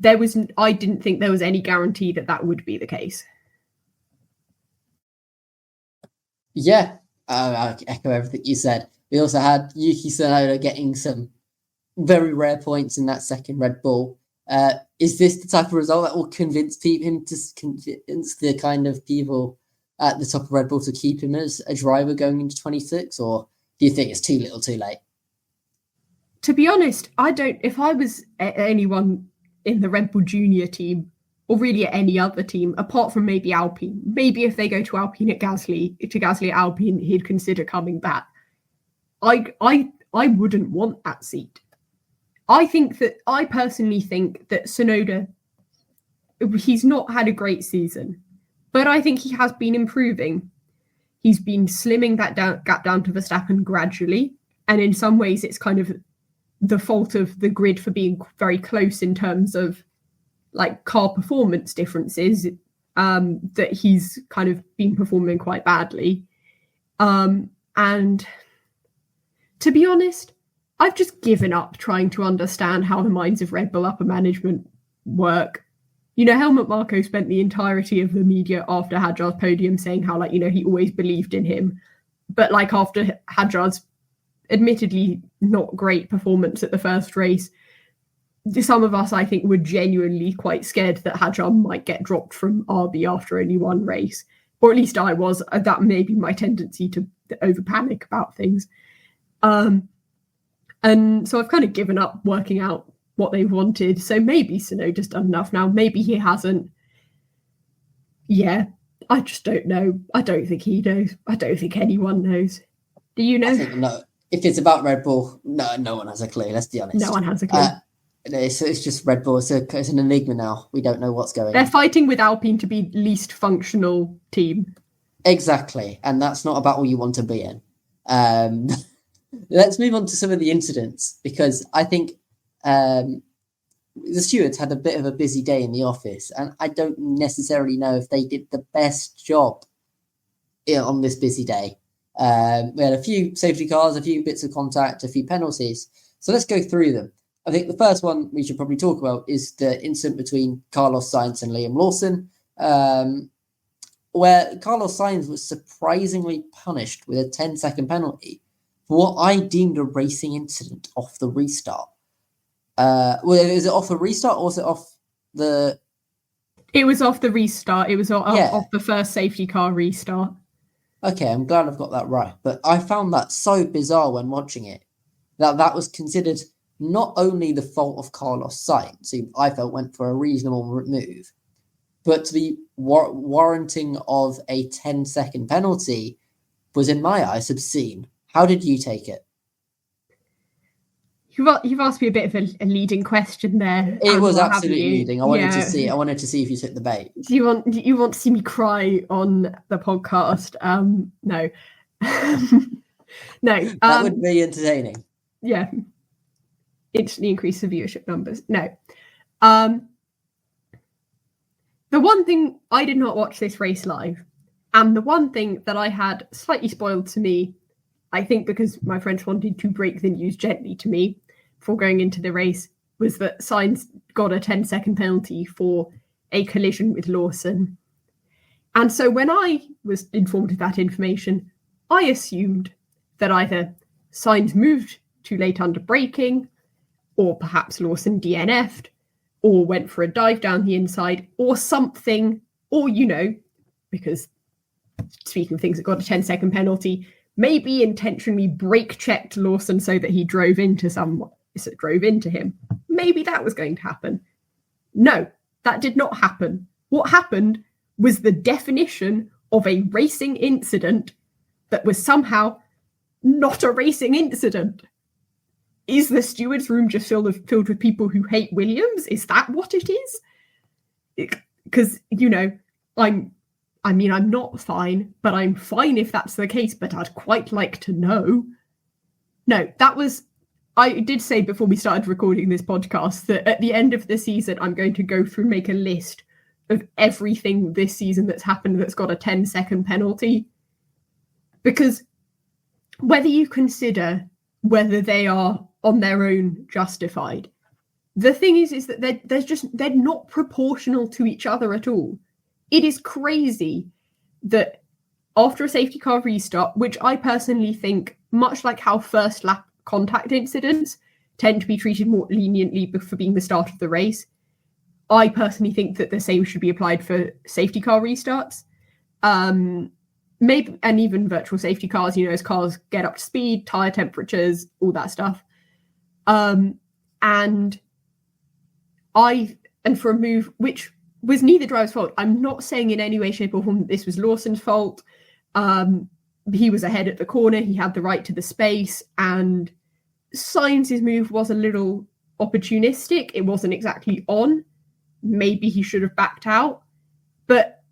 I didn't think there was any guarantee that would be the case. Yeah, I echo everything you said. We also had Yuki Tsunoda getting some very rare points in that second Red Bull. Is this the type of result that will convince him to convince the kind of people at the top of Red Bull to keep him as a driver going into 26, or do you think it's too little too late? To be honest, if I was anyone in the Red Bull Junior team, or really at any other team, apart from maybe Alpine, maybe if they go to Alpine at Gasly at Alpine, he'd consider coming back. I wouldn't want that seat. I personally think that Tsunoda, he's not had a great season, but I think he has been improving. He's been slimming that gap down to Verstappen gradually, and in some ways it's kind of the fault of the grid for being very close in terms of like car performance differences, that he's kind of been performing quite badly. And to be honest, I've just given up trying to understand how the minds of Red Bull upper management work. Helmut Marko spent the entirety of the media after Hadjar's podium saying how, he always believed in him. But, after Hadjar's admittedly not great performance at the first race, some of us, I think, were genuinely quite scared that Hadjar might get dropped from RB after only one race. Or at least I was. That may be my tendency to over-panic about things. And so I've kind of given up working out what they wanted. So maybe Tsunoda's done enough now. Maybe he hasn't. Yeah, I just don't know. I don't think he knows. I don't think anyone knows. Do you know? I think no. If it's about Red Bull, no one has a clue. Let's be honest. No one has a clue. It's just Red Bull. It's an enigma now. We don't know what's going on. They're fighting with Alpine to be least functional team. Exactly. And that's not about what you want to be in. Let's move on to some of the incidents, because I think the stewards had a bit of a busy day in the office, and I don't necessarily know if they did the best job on this busy day. We had a few safety cars, a few bits of contact, a few penalties. So let's go through them. I think the first one we should probably talk about is the incident between Carlos Sainz and Liam Lawson, where Carlos Sainz was surprisingly punished with a 10-second penalty for what I deemed a racing incident off the restart. Is it off the restart, or was it off the... It was off the restart. It was off the first safety car restart. Okay, I'm glad I've got that right. But I found that so bizarre when watching it, that was considered not only the fault of Carlos Sainz, who I felt went for a reasonable move, but to be warranting of a 10-second penalty was, in my eyes, obscene. How did you take it? You've asked me a bit of a leading question there. It was absolutely leading. I wanted to see if you took the bait. Do you want to see me cry on the podcast? No. No. That would be entertaining. Yeah. Instantly increase the viewership numbers. No. The one thing, I did not watch this race live, and the one thing that I had slightly spoiled to me, I think because my friends wanted to break the news gently to me before going into the race, was that Sainz got a 10-second penalty for a collision with Lawson. And so when I was informed of that information, I assumed that either Sainz moved too late under braking, or perhaps Lawson DNF'd, or went for a dive down the inside, or something, or, because speaking of things that got a 10-second penalty, maybe intentionally brake-checked Lawson so that he drove into him. Maybe that was going to happen. No, that did not happen. What happened was the definition of a racing incident that was somehow not a racing incident. Is the stewards' room just filled with people who hate Williams? Is that what it is? Because, I'm not fine, but I'm fine if that's the case, but I'd quite like to know. No, that was... I did say before we started recording this podcast that at the end of the season, I'm going to go through and make a list of everything this season that's happened that's got a 10-second penalty. Because whether you consider whether they are on their own justified, the thing is that they're not proportional to each other at all. It is crazy that after a safety car restart, which I personally think, much like how first lap contact incidents tend to be treated more leniently for being the start of the race, I personally think that the same should be applied for safety car restarts. Maybe, and even virtual safety cars, as cars get up to speed, tyre temperatures, all that stuff. And for a move which was neither driver's fault, I'm not saying in any way, shape or form that this was Lawson's fault. He was ahead at the corner, he had the right to the space, and Sainz's move was a little opportunistic. It wasn't exactly on. Maybe he should have backed out, but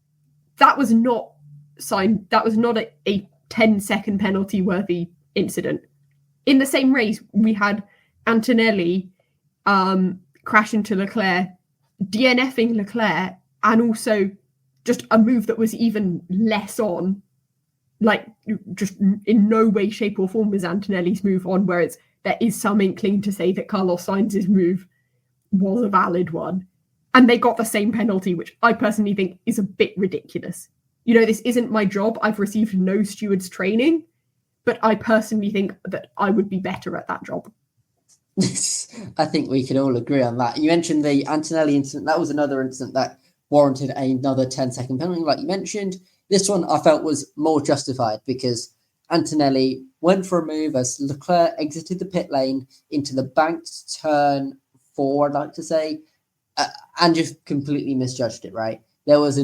that was not a 10-second penalty worthy incident. In the same race, we had Antonelli crash into Leclerc, DNFing Leclerc, and also just a move that was even less on. Like, just in no way, shape or form was Antonelli's move on, whereas there is some inkling to say that Carlos Sainz's move was a valid one. And they got the same penalty, which I personally think is a bit ridiculous. This isn't my job. I've received no steward's training, but I personally think that I would be better at that job. I think we can all agree on that. You mentioned the Antonelli incident. That was another incident that warranted another 10-second penalty, like you mentioned. This one I felt was more justified because Antonelli went for a move as Leclerc exited the pit lane into the banked turn 4, I'd like to say, and just completely misjudged it, right? There was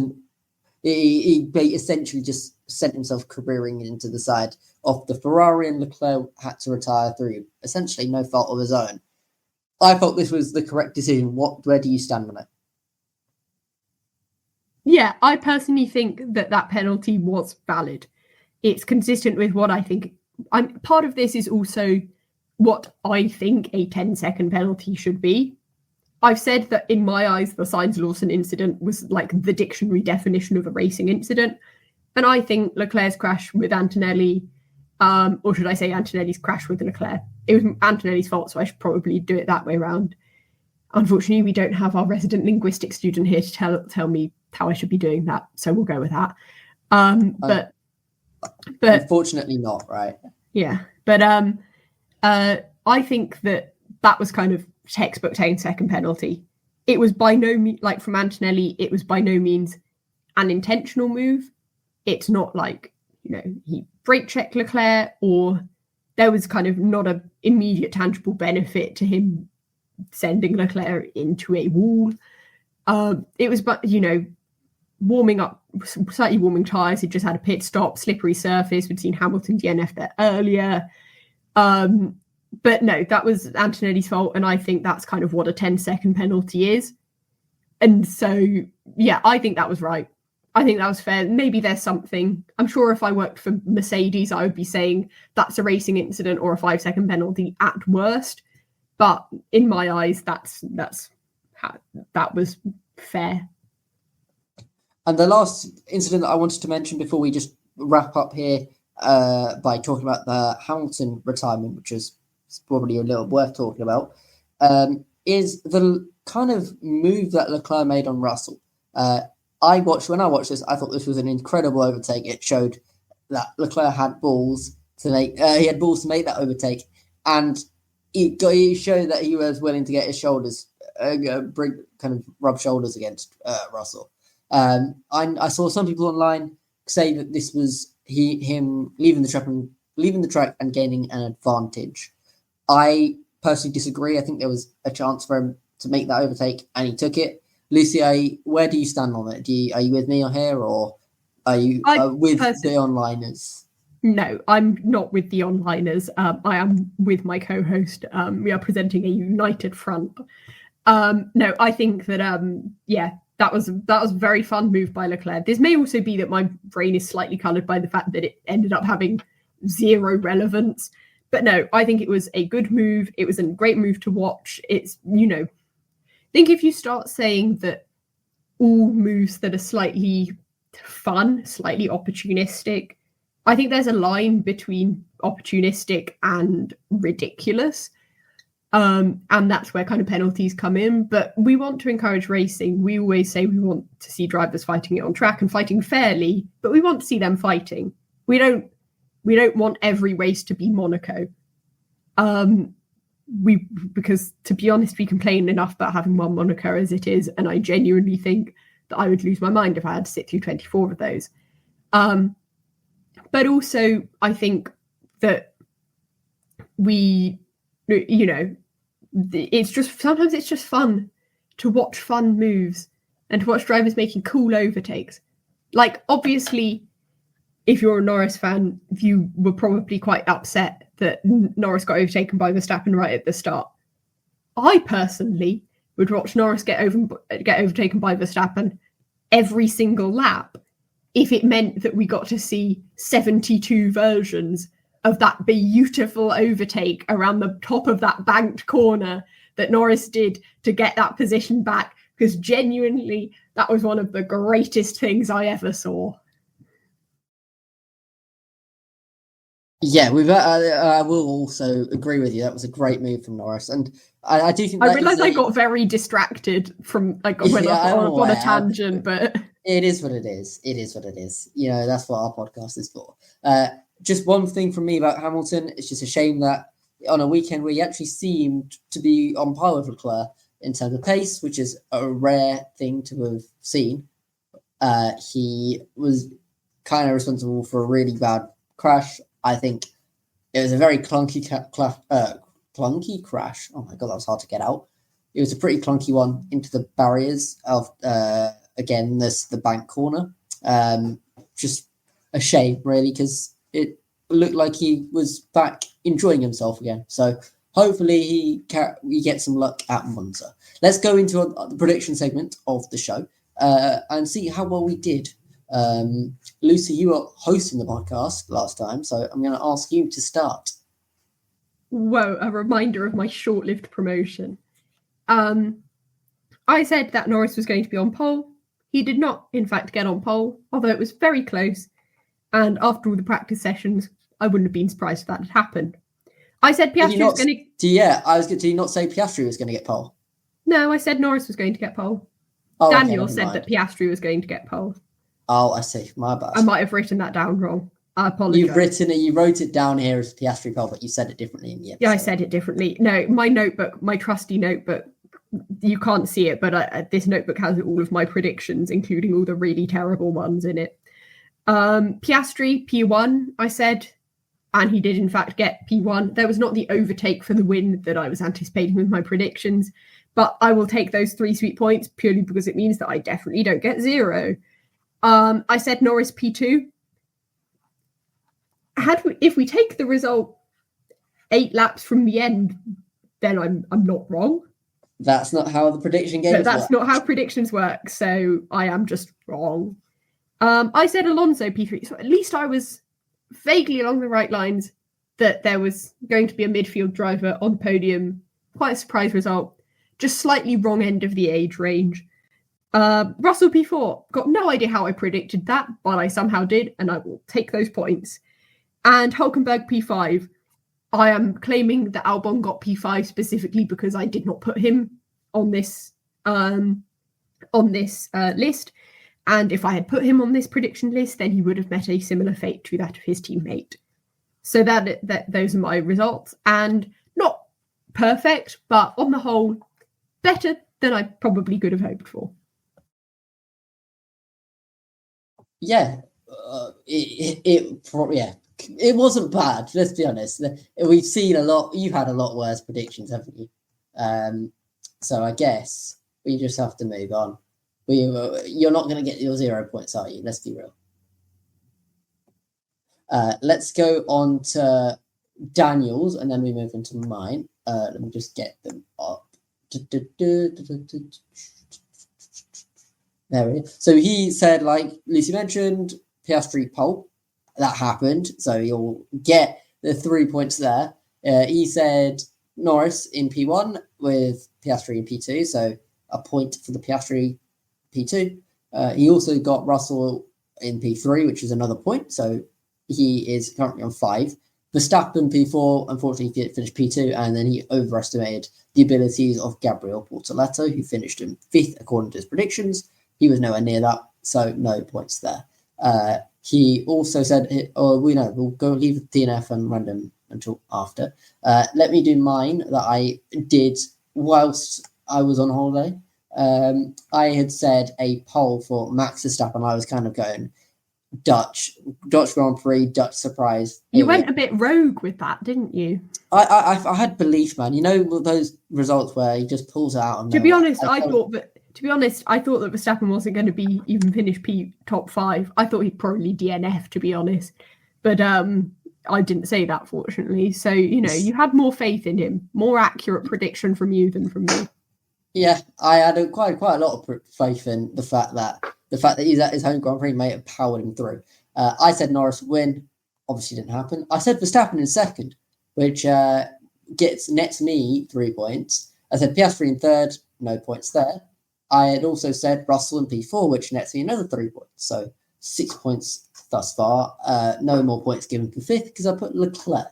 he essentially just sent himself careering into the side of the Ferrari, and Leclerc had to retire through essentially no fault of his own. I thought this was the correct decision. Where do you stand on it? Yeah, I personally think that penalty was valid. It's consistent with what I think. Part of this is also what I think a 10-second penalty should be. I've said that in my eyes, the Sainz-Lawson incident was like the dictionary definition of a racing incident. And I think Leclerc's crash with Antonelli, or should I say Antonelli's crash with Leclerc, it was Antonelli's fault, so I should probably do it that way around. Unfortunately, we don't have our resident linguistics student here to tell me how I should be doing that, so we'll go with that. But unfortunately not, right? Yeah, but I think that was kind of textbook 10-second penalty. It was by no means, like from Antonelli, it was by no means an intentional move. It's not like, he brake checked Leclerc, or there was kind of not an immediate tangible benefit to him sending Leclerc into a wall. It was, but warming up, slightly warming tyres. He'd just had a pit stop, slippery surface. We'd seen Hamilton DNF there earlier. But no, that was Antonelli's fault, and I think that's kind of what a 10-second penalty is. And so, yeah, I think that was right. I think that was fair. Maybe there's something. I'm sure if I worked for Mercedes, I would be saying that's a racing incident or a 5-second penalty at worst. But in my eyes, that was fair. And the last incident that I wanted to mention before we just wrap up here by talking about the Hamilton retirement, which is probably a little worth talking about, is the kind of move that Leclerc made on Russell. When I watched this, I thought this was an incredible overtake. It showed that Leclerc had balls to make. He had balls to make that overtake, and he showed that he was willing to get his shoulders, rub shoulders against Russell. I saw some people online say that this was him leaving the track and gaining an advantage. I personally disagree. I think there was a chance for him to make that overtake, and he took it. Lucy, where do you stand on it? Are you with me on here, or are you with the onliners? No, I'm not with the onliners. I am with my co-host. We are presenting a united front. No, I think that that was a very fun move by Leclerc. This may also be that my brain is slightly coloured by the fact that it ended up having zero relevance. But no, I think it was a good move. It was a great move to watch. It's, I think if you start saying that all moves that are slightly fun, slightly opportunistic, I think there's a line between opportunistic and ridiculous. And that's where kind of penalties come in. But we want to encourage racing. We always say we want to see drivers fighting it on track and fighting fairly, but we want to see them fighting. We don't want every race to be Monaco. Because to be honest, we complain enough about having one Monaco as it is, and I genuinely think that I would lose my mind if I had to sit through 24 of those. But also, I think that it's just fun to watch fun moves and to watch drivers making cool overtakes. Like, obviously, if you're a Norris fan, you were probably quite upset that Norris got overtaken by Verstappen right at the start. I personally would watch Norris get overtaken by Verstappen every single lap if it meant that we got to see 72 versions of that beautiful overtake around the top of that banked corner that Norris did to get that position back, because genuinely that was one of the greatest things I ever saw. Yeah, I will also agree with you. That was a great move from Norris, and I do think. I realised I got very distracted from went off on a tangent, but it is what it is. It is what it is. That's what our podcast is for. Just one thing from me about Hamilton. It's just a shame that on a weekend where he actually seemed to be on par with Leclerc in terms of pace, which is a rare thing to have seen, he was kind of responsible for a really bad crash. I think it was a very clunky crash. Oh my God, that was hard to get out. It was a pretty clunky one into the barriers of, again, the bank corner. Just a shame, really, because it looked like he was back enjoying himself again. So hopefully he gets some luck at Monza. Let's go into the prediction segment of the show and see how well we did. Lucy, you were hosting the podcast last time, so I'm going to ask you to start. Whoa, a reminder of my short-lived promotion. I said that Norris was going to be on pole. He did not, in fact, get on pole, although it was very close. And after all the practice sessions, I wouldn't have been surprised if that had happened. I said Piastri was going to... Yeah, did you not say Piastri was going to get pole? No, I said Norris was going to get pole. Oh, Daniel said that Piastri was going to get pole. Oh, I see. My bad. I might have written that down wrong. I apologise. You wrote it down here as Piastri pole, but you said it differently in the episode. Yeah, I said it differently. No, my notebook, my trusty notebook, you can't see it, but this notebook has all of my predictions, including all the really terrible ones in it. Piastri, P1, I said, and he did in fact get P1. There was not the overtake for the win that I was anticipating with my predictions, but I will take those 3 sweet points purely because it means that I definitely don't get 0. I said Norris P2. If we take the result 8 laps from the end, then I'm not wrong. That's not how the prediction game works. That's not how predictions work, so I am just wrong. I said Alonso P3, so at least I was vaguely along the right lines that there was going to be a midfield driver on the podium. Quite a surprise result. Just slightly wrong end of the age range. Russell P4, got no idea how I predicted that, but I somehow did, and I will take those points. And Hülkenberg P5, I am claiming that Albon got P5 specifically because I did not put him on this list. And if I had put him on this prediction list, then he would have met a similar fate to that of his teammate. So that those are my results. And not perfect, but on the whole, better than I probably could have hoped for. Yeah, it wasn't bad. Let's be honest. We've seen a lot. You've had a lot worse predictions, haven't you? So I guess we just have to move on. You're not going to get your 0 points, are you? Let's be real. Let's go on to Daniel's, and then we move into mine. Let me just get them up. There we go. So he said, like Lucy mentioned, Piastri pole. That happened. So you'll get the 3 points there. He said Norris in P1 with Piastri in P2, so a point for the Piastri P2. He also got Russell in P3, which is another point, so he is currently on 5. Verstappen P4, unfortunately, he finished P2, and then he overestimated the abilities of Gabriel Bortoleto, who finished in 5th according to his predictions. He was nowhere near that, so no points there. He also said, we'll go leave DNF and random until after. Let me do mine that I did whilst I was on holiday. I had said a poll for Max Verstappen. I was kind of going Dutch Grand Prix, Dutch surprise. You went a bit rogue with that, didn't you? I had belief, man. You know those results where he just pulls it out. To be honest, I thought that Verstappen wasn't going to be even finish top 5. I thought he'd probably DNF, to be honest. But I didn't say that, fortunately. So, you had more faith in him. More accurate prediction from you than from me. Yeah, I had quite a lot of faith in the fact that he's at his home Grand Prix may have powered him through. I said Norris would win. Obviously didn't happen. I said Verstappen in 2nd, which nets me 3 points. I said Piastri in 3rd, no points there. I had also said Russell in P4, which nets me another 3 points. So 6 points thus far. No more points given for 5th because I put Leclerc.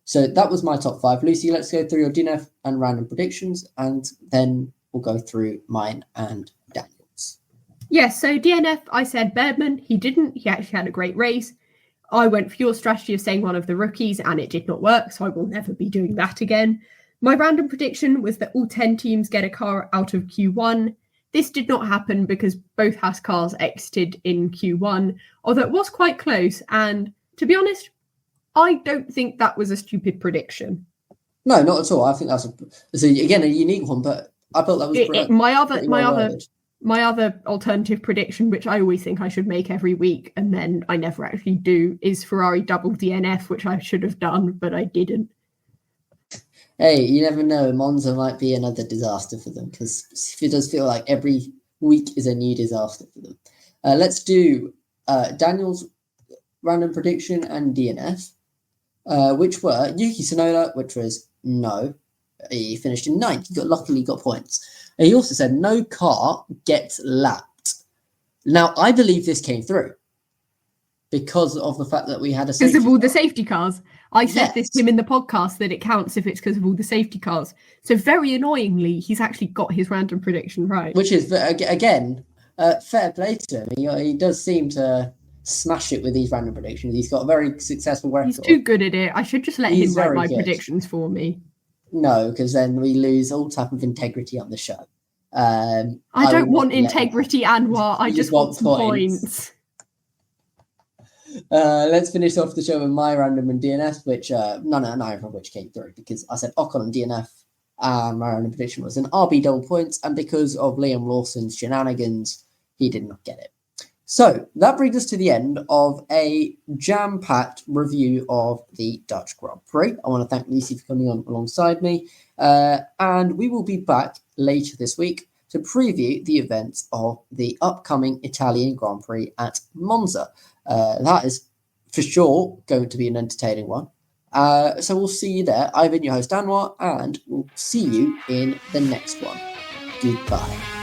So that was my top 5. Lucy, let's go through your DNF and random predictions, and then we'll go through mine and Daniel's. Yes, so DNF, I said Bergman. He didn't. He actually had a great race. I went for your strategy of saying one of the rookies, and it did not work, so I will never be doing that again. My random prediction was that all 10 teams get a car out of Q1. This did not happen because both Haas cars exited in Q1, although it was quite close. And to be honest, I don't think that was a stupid prediction. No, not at all. I think that's a unique one, but I thought that was my other alternative prediction, which I always think I should make every week, and then I never actually do, is Ferrari double DNF, which I should have done, but I didn't. Hey, you never know. Monza might be another disaster for them because it does feel like every week is a new disaster for them. Let's do Daniel's random prediction and DNF, which were Yuki Tsunoda, which was no. He finished in 9th. He luckily got points. And he also said no car gets lapped. Now, I believe this came through because of the fact that we had a safety because of all the safety cars. I said this to him in the podcast that it counts if it's because of all the safety cars. So very annoyingly, he's actually got his random prediction right. Which is, again, fair play to him. He does seem to smash it with these random predictions. He's got a very successful record. He's too good at it. I should just let him write my predictions for me. No, because then we lose all type of integrity on the show. I don't want integrity, Anwar. I just want some points. Let's finish off the show with my random and DNF, which none of which came through because I said Ocon and DNF, and my random prediction was an RB double points, and because of Liam Lawson's shenanigans, he did not get it. So that brings us to the end of a jam-packed review of the Dutch Grand Prix. I want to thank Lucy for coming on alongside me, and we will be back later this week to preview the events of the upcoming Italian Grand Prix at Monza. That is for sure going to be an entertaining one. So we'll see you there. I've been your host, Anwar, and we'll see you in the next one. Goodbye.